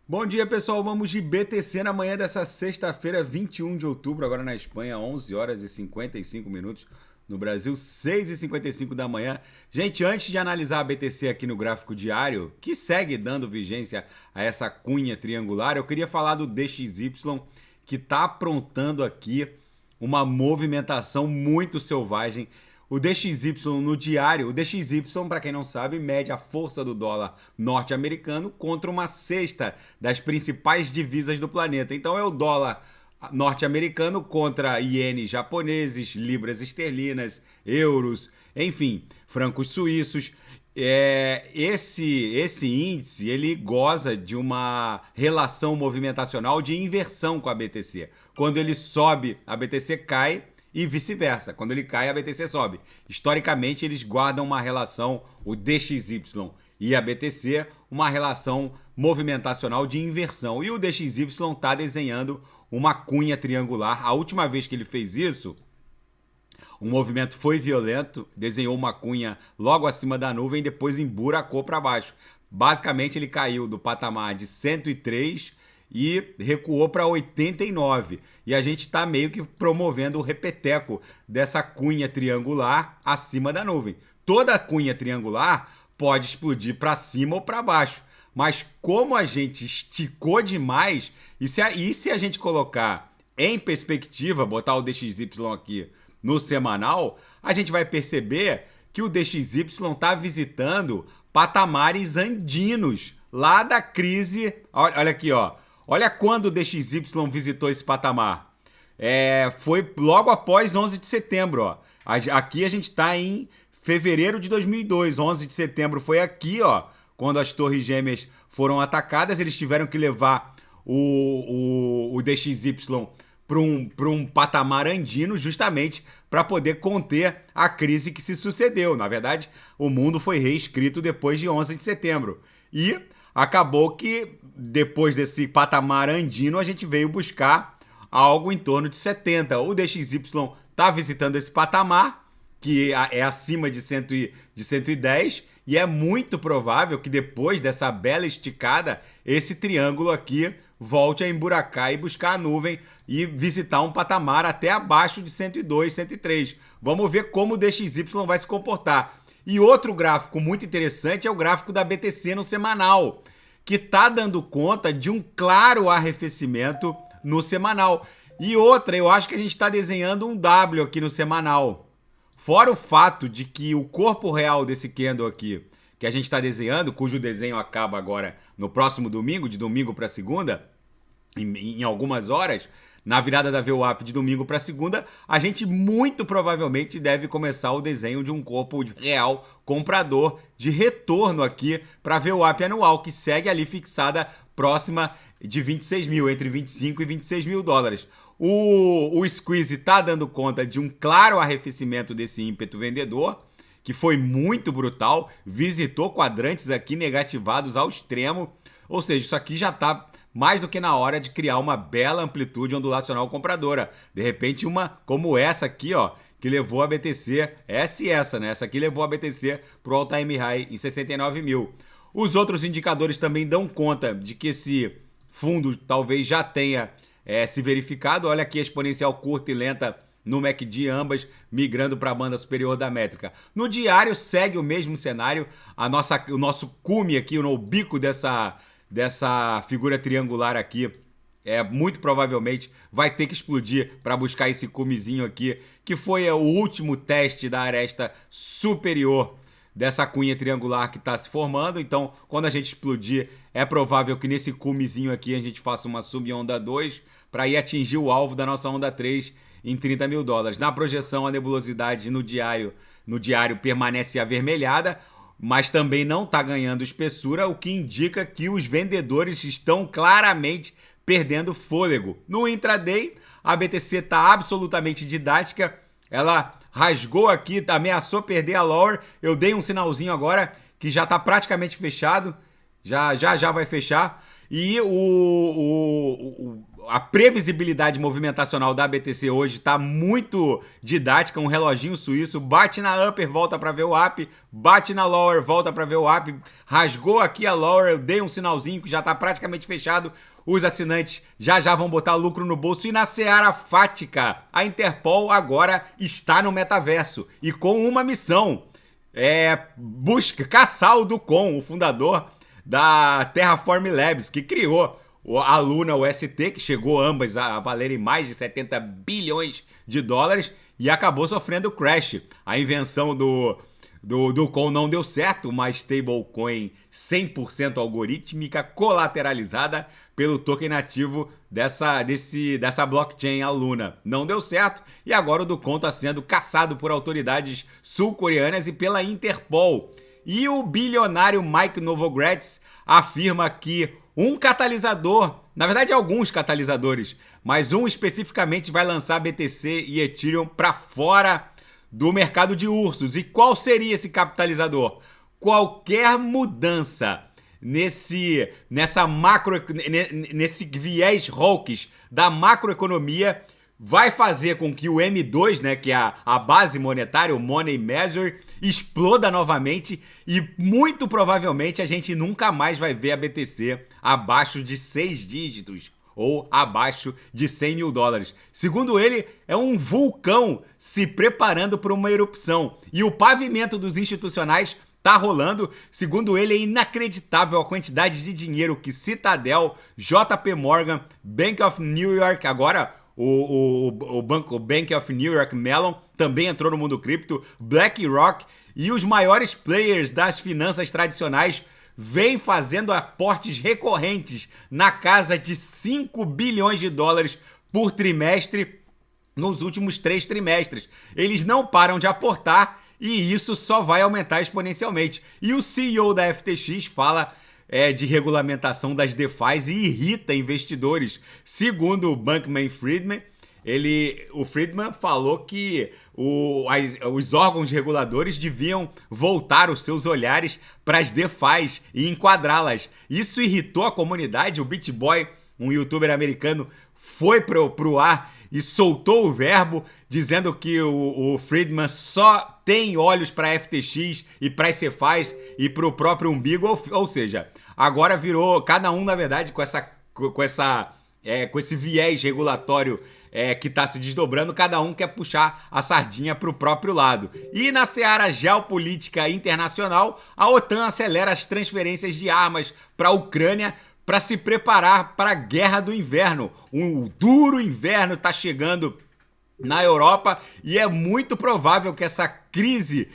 Bom dia, pessoal. Vamos de BTC na manhã dessa sexta-feira, 21 de outubro, agora na Espanha, 11 horas e 55 minutos. No Brasil, 6h55 da manhã. Gente, antes de analisar a BTC aqui no gráfico diário, que segue dando vigência a essa cunha triangular, eu queria falar do DXY, que está aprontando aqui uma movimentação muito selvagem. O DXY no diário, o DXY, para quem não sabe, mede a força do dólar norte-americano contra uma cesta das principais divisas do planeta. Então é o dólar norte-americano contra ienes japoneses, libras esterlinas, euros, enfim, francos suíços. Esse índice ele goza de uma relação movimentacional de inversão com a BTC. Quando ele sobe, a BTC cai e vice-versa. Quando ele cai, a BTC sobe. Historicamente, eles guardam uma relação, o DXY e a BTC, uma relação movimentacional de inversão. E o DXY está desenhando uma cunha triangular. A última vez que ele fez isso, o movimento foi violento, desenhou uma cunha logo acima da nuvem e depois emburacou para baixo. Basicamente, ele caiu do patamar de 103 e recuou para 89. E a gente está meio que promovendo o repeteco dessa cunha triangular acima da nuvem. Toda cunha triangular pode explodir para cima ou para baixo. Mas como a gente esticou demais, e se a gente colocar em perspectiva, botar o DXY aqui no semanal, a gente vai perceber que o DXY está visitando patamares andinos, lá da crise. Olha aqui, ó. Olha quando o DXY visitou esse patamar. Foi logo após 11 de setembro. Ó. Aqui a gente está em fevereiro de 2002. 11 de setembro foi aqui, ó, quando as torres gêmeas foram atacadas. Eles tiveram que levar o DXY para um patamar andino justamente para poder conter a crise que se sucedeu. Na verdade, o mundo foi reescrito depois de 11 de setembro. E acabou que depois desse patamar andino a gente veio buscar algo em torno de 70. O DXY está visitando esse patamar, que é acima de 110, e é muito provável que depois dessa bela esticada, esse triângulo aqui volte a emburacar e buscar a nuvem e visitar um patamar até abaixo de 102, 103. Vamos ver como o DXY vai se comportar. E outro gráfico muito interessante é o gráfico da BTC no semanal, que está dando conta de um claro arrefecimento no semanal. E outra, eu acho que a gente está desenhando um W aqui no semanal. Fora o fato de que o corpo real desse candle aqui, que a gente está desenhando, cujo desenho acaba agora no próximo domingo, de domingo para segunda, em algumas horas, na virada da VWAP de domingo para segunda, a gente muito provavelmente deve começar o desenho de um corpo real comprador de retorno aqui para a VWAP anual, que segue ali fixada próxima de 26 mil, entre 25 e 26 mil dólares. O squeeze está dando conta de um claro arrefecimento desse ímpeto vendedor, que foi muito brutal, visitou quadrantes aqui negativados ao extremo, ou seja, isso aqui já está mais do que na hora de criar uma bela amplitude ondulacional compradora. De repente, uma como essa aqui, ó, que levou a BTC, essa, né? Essa aqui levou a BTC para o all-time high em 69 mil. Os outros indicadores também dão conta de que esse fundo talvez já tenha se verificado. Olha aqui a exponencial curta e lenta no MACD, ambas migrando para a banda superior da métrica. No diário segue o mesmo cenário, o nosso cume aqui, o bico dessa figura triangular aqui, muito provavelmente vai ter que explodir para buscar esse cumezinho aqui, que foi o último teste da aresta superior dessa cunha triangular que está se formando. Então, quando a gente explodir, é provável que nesse cumezinho aqui a gente faça uma sub-onda 2 para ir atingir o alvo da nossa onda 3 em 30 mil dólares. Na projeção, a nebulosidade no diário permanece avermelhada, mas também não está ganhando espessura, o que indica que os vendedores estão claramente perdendo fôlego. No intraday, a BTC está absolutamente didática, ela rasgou aqui, ameaçou perder a lower, eu dei um sinalzinho agora que já está praticamente fechado, já vai fechar, e a previsibilidade movimentacional da BTC hoje está muito didática, um reloginho suíço, bate na upper, volta para ver o up, bate na lower, volta para ver o up, rasgou aqui a lower, eu dei um sinalzinho que já está praticamente fechado, os assinantes já vão botar lucro no bolso. E na seara fática, a Interpol agora está no metaverso e com uma missão, caçar o Ducon, o fundador da Terraform Labs, que criou a Luna UST, que chegou ambas a valerem mais de 70 bilhões de dólares e acabou sofrendo crash. A invenção do Ducon não deu certo, uma stablecoin 100% algorítmica, colateralizada pelo token nativo dessa blockchain, a Luna. Não deu certo e agora o Ducon está sendo caçado por autoridades sul-coreanas e pela Interpol. E o bilionário Mike Novogratz afirma que um catalisador, na verdade alguns catalisadores, mas um especificamente vai lançar BTC e Ethereum para fora do mercado de ursos. E qual seria esse catalisador? Qualquer mudança nesse viés hawkish da macroeconomia vai fazer com que o M2, né, que é a base monetária, o Money Measure, exploda novamente e muito provavelmente a gente nunca mais vai ver a BTC abaixo de 6 dígitos ou abaixo de 100 mil dólares. Segundo ele, é um vulcão se preparando para uma erupção e o pavimento dos institucionais tá rolando. Segundo ele, é inacreditável a quantidade de dinheiro que Citadel, JP Morgan, Bank of New York, agora o Bank of New York Mellon também entrou no mundo cripto, BlackRock e os maiores players das finanças tradicionais vêm fazendo aportes recorrentes na casa de 5 bilhões de dólares por trimestre nos últimos 3 trimestres. Eles não param de aportar e isso só vai aumentar exponencialmente. E o CEO da FTX fala de regulamentação das DeFis e irrita investidores. Segundo o Bankman-Friedman, o Friedman falou que os órgãos reguladores deviam voltar os seus olhares para as DeFis e enquadrá-las. Isso irritou a comunidade. O BitBoy, um youtuber americano, foi pro ar e soltou o verbo dizendo que o Friedman só tem olhos para a FTX e para as CeFis e para o próprio umbigo, ou seja, agora virou cada um, na verdade, com esse viés regulatório que está se desdobrando, cada um quer puxar a sardinha para o próprio lado. E na seara geopolítica internacional, a OTAN acelera as transferências de armas para a Ucrânia para se preparar para a guerra do inverno. Um duro inverno está chegando na Europa e é muito provável que essa crise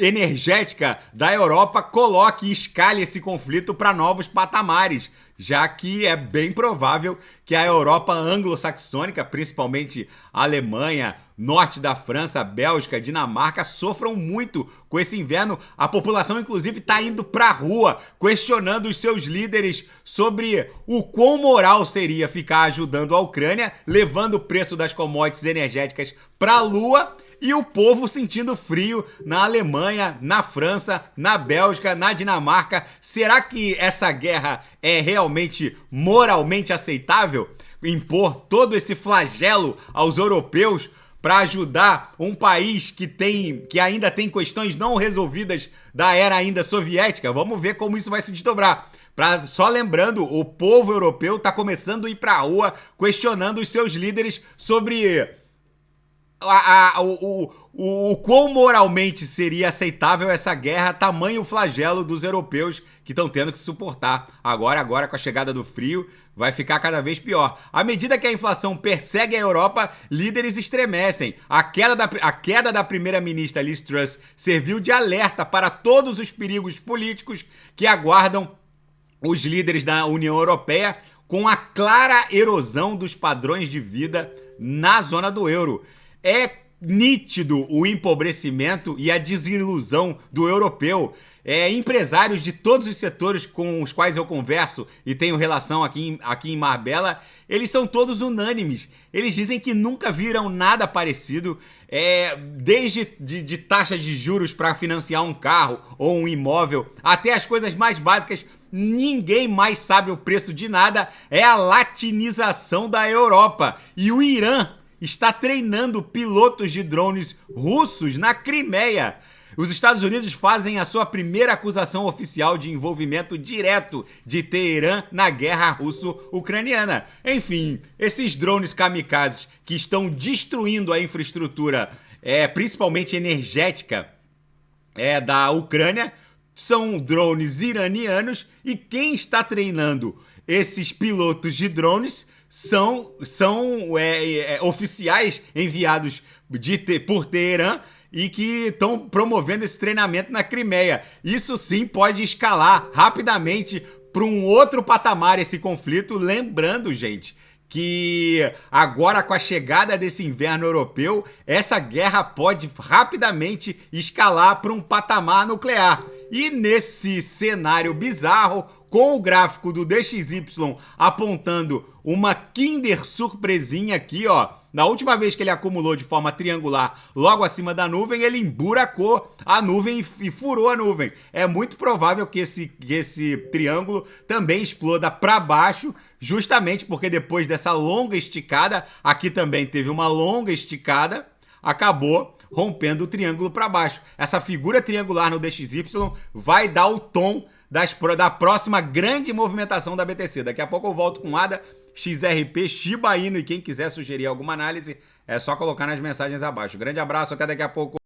energética da Europa coloque e escale esse conflito para novos patamares, já que é bem provável que a Europa anglo-saxônica, principalmente a Alemanha, norte da França, Bélgica, Dinamarca, sofram muito com esse inverno. A população, inclusive, está indo para a rua questionando os seus líderes sobre o quão moral seria ficar ajudando a Ucrânia, levando o preço das commodities energéticas para a lua, e o povo sentindo frio na Alemanha, na França, na Bélgica, na Dinamarca. Será que essa guerra é realmente moralmente aceitável? Impor todo esse flagelo aos europeus para ajudar um país que ainda tem questões não resolvidas da era ainda soviética? Vamos ver como isso vai se desdobrar. Só lembrando, o povo europeu está começando a ir para a rua questionando os seus líderes sobre o quão moralmente seria aceitável essa guerra, tamanho o flagelo dos europeus que estão tendo que suportar. Agora, com a chegada do frio, vai ficar cada vez pior. À medida que a inflação persegue a Europa, líderes estremecem. A queda da primeira-ministra Liz Truss serviu de alerta para todos os perigos políticos que aguardam os líderes da União Europeia, com a clara erosão dos padrões de vida na zona do euro. É nítido o empobrecimento e a desilusão do europeu. Empresários de todos os setores com os quais eu converso e tenho relação aqui em Marbella, eles são todos unânimes. Eles dizem que nunca viram nada parecido, desde taxa de juros para financiar um carro ou um imóvel, até as coisas mais básicas ninguém mais sabe o preço de nada, é a latinização da Europa. E o Irã está treinando pilotos de drones russos na Crimeia. Os Estados Unidos fazem a sua primeira acusação oficial de envolvimento direto de Teherã na guerra russo-ucraniana. Enfim, esses drones kamikazes que estão destruindo a infraestrutura, principalmente energética, da Ucrânia, são drones iranianos, e quem está treinando esses pilotos de drones são oficiais enviados por Teherã e que estão promovendo esse treinamento na Crimeia. Isso sim pode escalar rapidamente para um outro patamar esse conflito. Lembrando, gente, que agora com a chegada desse inverno europeu, essa guerra pode rapidamente escalar para um patamar nuclear. E nesse cenário bizarro, com o gráfico do DXY apontando uma Kinder surpresinha aqui, ó. Na última vez que ele acumulou de forma triangular logo acima da nuvem, ele emburacou a nuvem e furou a nuvem. É muito provável que esse triângulo também exploda para baixo, justamente porque depois dessa longa esticada, aqui também teve uma longa esticada, acabou rompendo o triângulo para baixo. Essa figura triangular no DXY vai dar o tom da próxima grande movimentação da BTC. Daqui a pouco eu volto com ADA, XRP, Shiba Inu, e quem quiser sugerir alguma análise é só colocar nas mensagens abaixo. Grande abraço, até daqui a pouco.